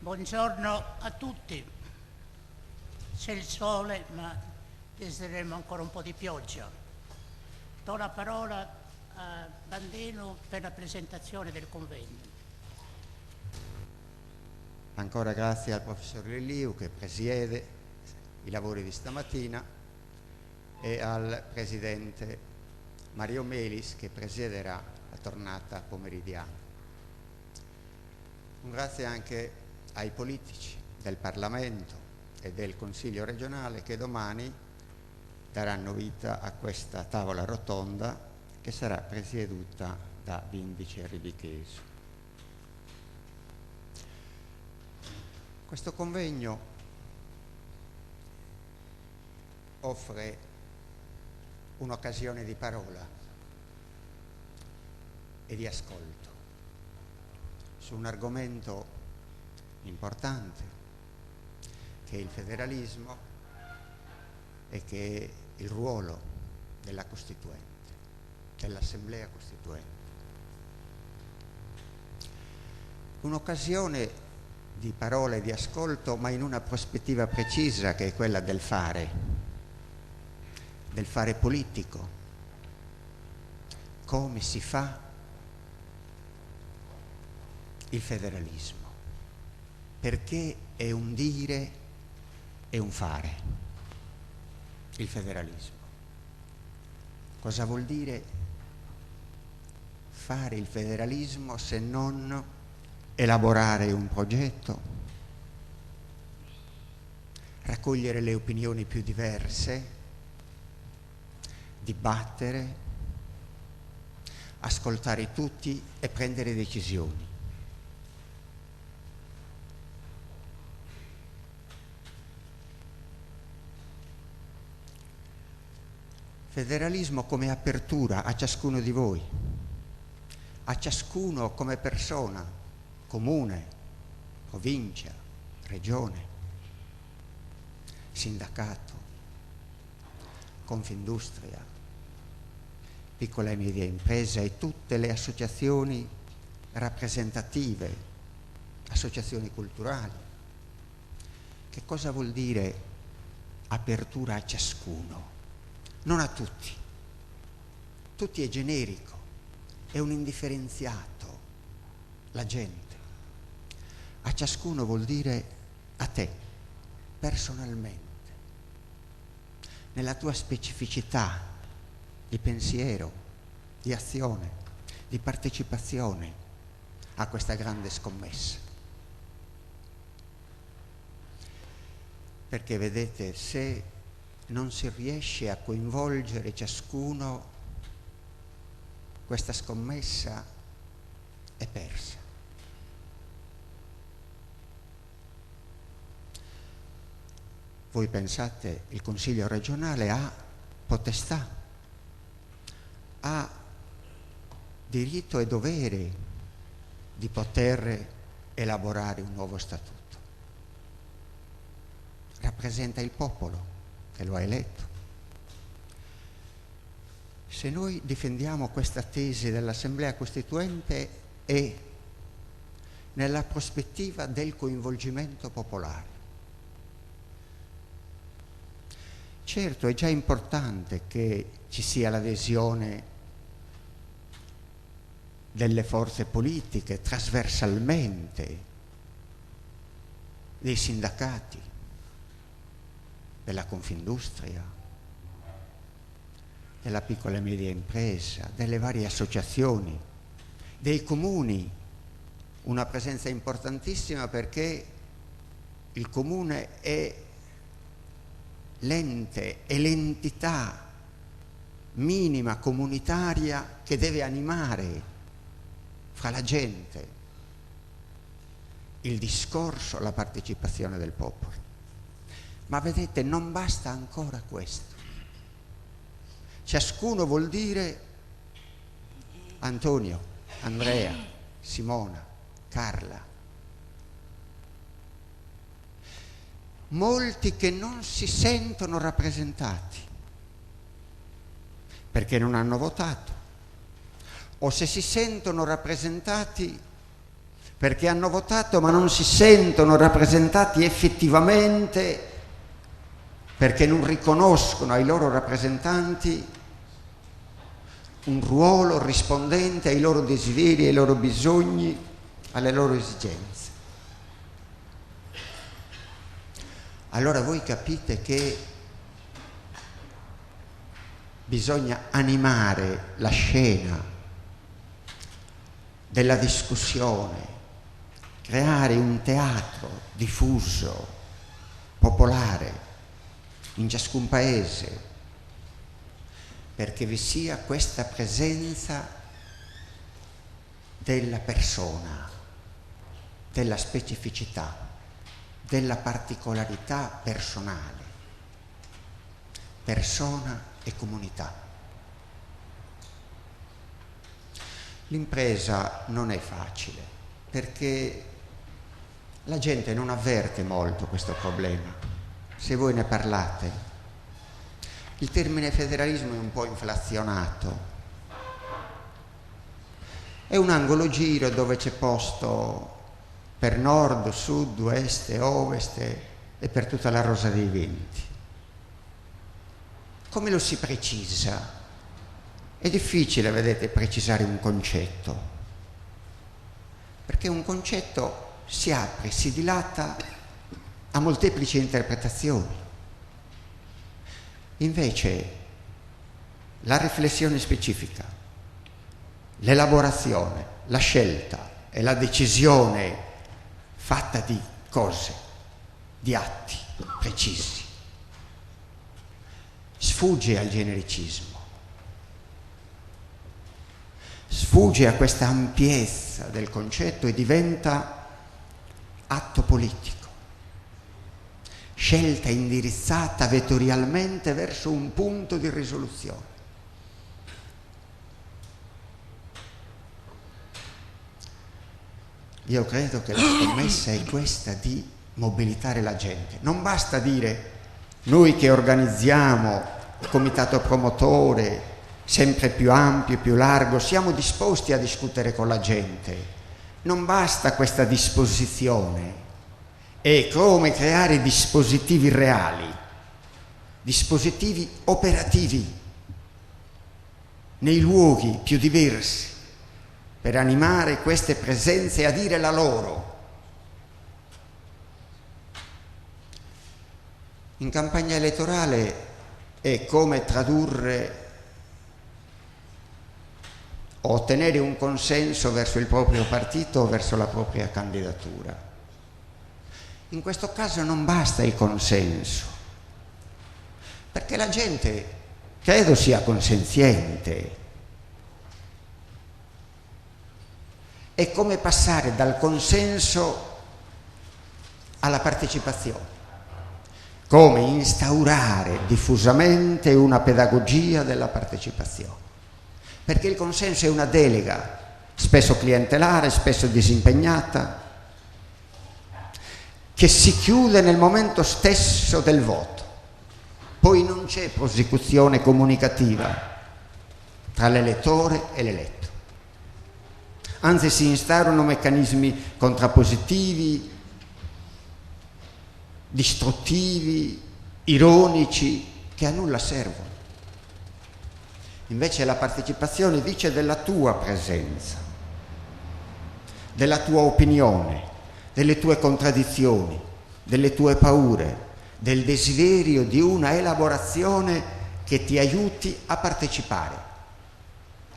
Buongiorno a tutti. C'è il sole, ma desideriamo ancora un po' di pioggia. Do la parola a Bandino per la presentazione del convegno. Ancora grazie al professor Lelliu che presiede i lavori di stamattina e al presidente Mario Melis che presiederà la tornata pomeridiana. Un grazie anche ai politici del Parlamento e del Consiglio regionale che domani daranno vita a questa tavola rotonda che sarà presieduta da Vindice Ribichesu. Questo convegno offre un'occasione di parola e di ascolto su un argomento importante che è il federalismo e che è il ruolo della Costituente, dell'Assemblea Costituente. Un'occasione di parola e di ascolto, ma in una prospettiva precisa che è quella del fare politico. Come si fa il federalismo? Perché è un dire e un fare il federalismo. Cosa vuol dire fare il federalismo se non elaborare un progetto, raccogliere le opinioni più diverse, dibattere, ascoltare tutti e prendere decisioni? Federalismo come apertura a ciascuno di voi, a ciascuno come persona, comune, provincia, regione, sindacato, Confindustria, piccola e media impresa e tutte le associazioni rappresentative, associazioni culturali. Che cosa vuol dire apertura a ciascuno? Non a tutti. Tutti è generico, è un indifferenziato, la gente. A ciascuno vuol dire a te, personalmente, nella tua specificità di pensiero, di azione, di partecipazione a questa grande scommessa. Perché vedete, se non si riesce a coinvolgere ciascuno, questa scommessa è persa. Voi pensate, il Consiglio regionale ha potestà, ha diritto e dovere di poter elaborare un nuovo statuto. Rappresenta il popolo che lo ha eletto. Se noi difendiamo questa tesi dell'Assemblea Costituente è nella prospettiva del coinvolgimento popolare. Certo, è già importante che ci sia l'adesione delle forze politiche trasversalmente, dei sindacati, della Confindustria, della piccola e media impresa, delle varie associazioni, dei comuni, una presenza importantissima perché il comune è l'ente, è l'entità minima comunitaria che deve animare fra la gente il discorso, la partecipazione del popolo. Ma vedete, non basta ancora questo. Ciascuno vuol dire Antonio, Andrea, Simona, Carla. Molti che non si sentono rappresentati perché non hanno votato, o se si sentono rappresentati perché hanno votato ma non si sentono rappresentati effettivamente, perché non riconoscono ai loro rappresentanti un ruolo rispondente ai loro desideri, ai loro bisogni, alle loro esigenze. Allora voi capite che bisogna animare la scena della discussione, creare un teatro diffuso, popolare, in ciascun paese, perché vi sia questa presenza della persona, della specificità, della particolarità personale, persona e comunità. L'impresa non è facile, perché la gente non avverte molto questo problema. Se voi ne parlate, il termine federalismo è un po' inflazionato. È un angolo giro dove c'è posto per nord, sud, est e ovest e per tutta la rosa dei venti. Come lo si precisa? È difficile, vedete, precisare un concetto, perché un concetto si apre, si dilata a molteplici interpretazioni. Invece la riflessione specifica, l'elaborazione, la scelta e la decisione fatta di cose, di atti precisi, sfugge al genericismo, sfugge a questa ampiezza del concetto e diventa atto politico. Scelta indirizzata vettorialmente verso un punto di risoluzione. Io credo che la scommessa è questa, di mobilitare la gente. Non basta dire: noi che organizziamo il comitato promotore sempre più ampio, più largo, siamo disposti a discutere con la gente. Non basta questa disposizione. È come creare dispositivi reali, dispositivi operativi nei luoghi più diversi, per animare queste presenze a dire la loro. In campagna elettorale è come tradurre o ottenere un consenso verso il proprio partito o verso la propria candidatura. In questo caso non basta il consenso, perché la gente credo sia consenziente. È come passare dal consenso alla partecipazione, come instaurare diffusamente una pedagogia della partecipazione, perché il consenso è una delega, spesso clientelare, spesso disimpegnata, che si chiude nel momento stesso del voto. Poi non c'è prosecuzione comunicativa tra l'elettore e l'eletto. Anzi, si instaurano meccanismi contrappositivi, distruttivi, ironici, che a nulla servono. Invece la partecipazione dice della tua presenza, della tua opinione, delle tue contraddizioni, delle tue paure, del desiderio di una elaborazione che ti aiuti a partecipare.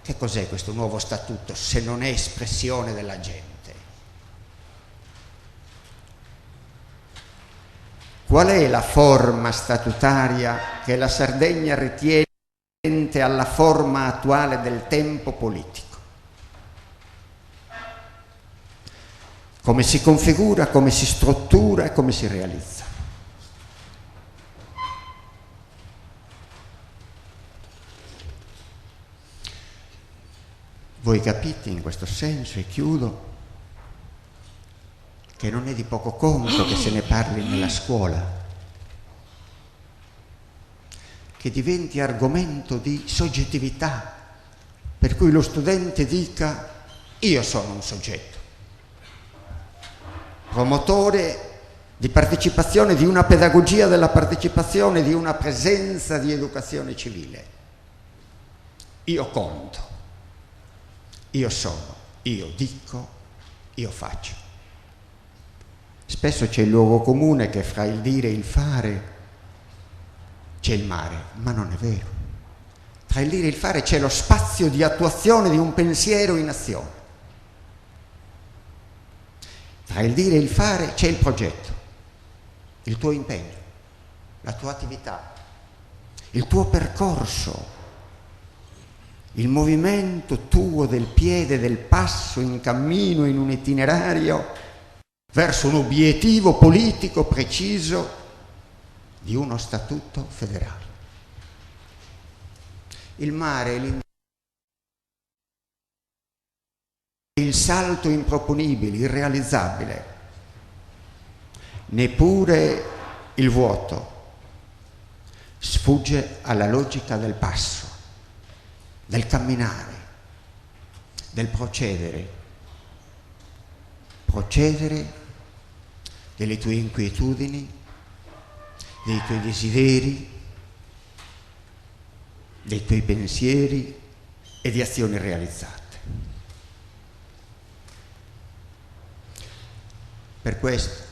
Che cos'è questo nuovo statuto se non è espressione della gente? Qual è la forma statutaria che la Sardegna ritiene alla forma attuale del tempo politico? Come si configura, come si struttura e come si realizza? Voi capite in questo senso, e chiudo, che non è di poco conto che se ne parli nella scuola, che diventi argomento di soggettività, per cui lo studente dica: io sono un soggetto. promotore di partecipazione, di una pedagogia della partecipazione, di una presenza di educazione civile. Io conto, io sono, io dico, io faccio. Spesso c'è il luogo comune che fra il dire e il fare c'è il mare, ma non è vero. Tra il dire e il fare c'è lo spazio di attuazione di un pensiero in azione. Tra il dire e il fare c'è il progetto, il tuo impegno, la tua attività, il tuo percorso, il movimento tuo del piede, del passo in cammino, in un itinerario verso un obiettivo politico preciso di uno statuto federale. Il mare è il salto improponibile, irrealizzabile. Neppure il vuoto sfugge alla logica del passo, del camminare, del procedere delle tue inquietudini, dei tuoi desideri, dei tuoi pensieri e di azioni realizzate. Per questo,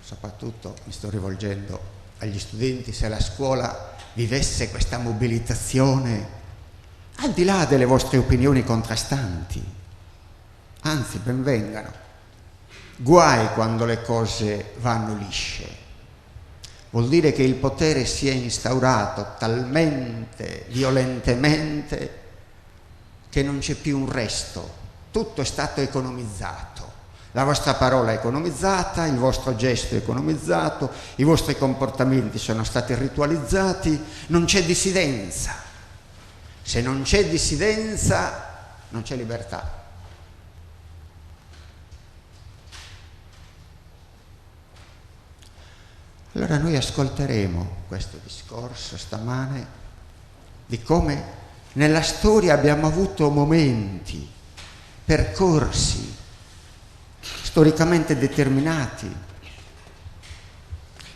soprattutto mi sto rivolgendo agli studenti, se la scuola vivesse questa mobilitazione, al di là delle vostre opinioni contrastanti, anzi ben vengano, guai quando le cose vanno lisce. Vuol dire che il potere si è instaurato talmente violentemente che non c'è più un resto, tutto è stato economizzato. La vostra parola è economizzata, il vostro gesto è economizzato, i vostri comportamenti sono stati ritualizzati, non c'è dissidenza. Se non c'è dissidenza, non c'è libertà. Allora noi ascolteremo questo discorso stamane di come nella storia abbiamo avuto momenti, percorsi storicamente determinati,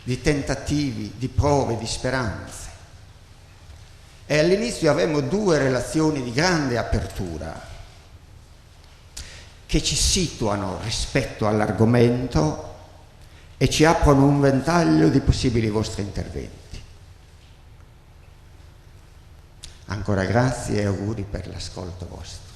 di tentativi, di prove, di speranze. E all'inizio avevamo due relazioni di grande apertura che ci situano rispetto all'argomento e ci aprono un ventaglio di possibili vostri interventi. Ancora grazie e auguri per l'ascolto vostro.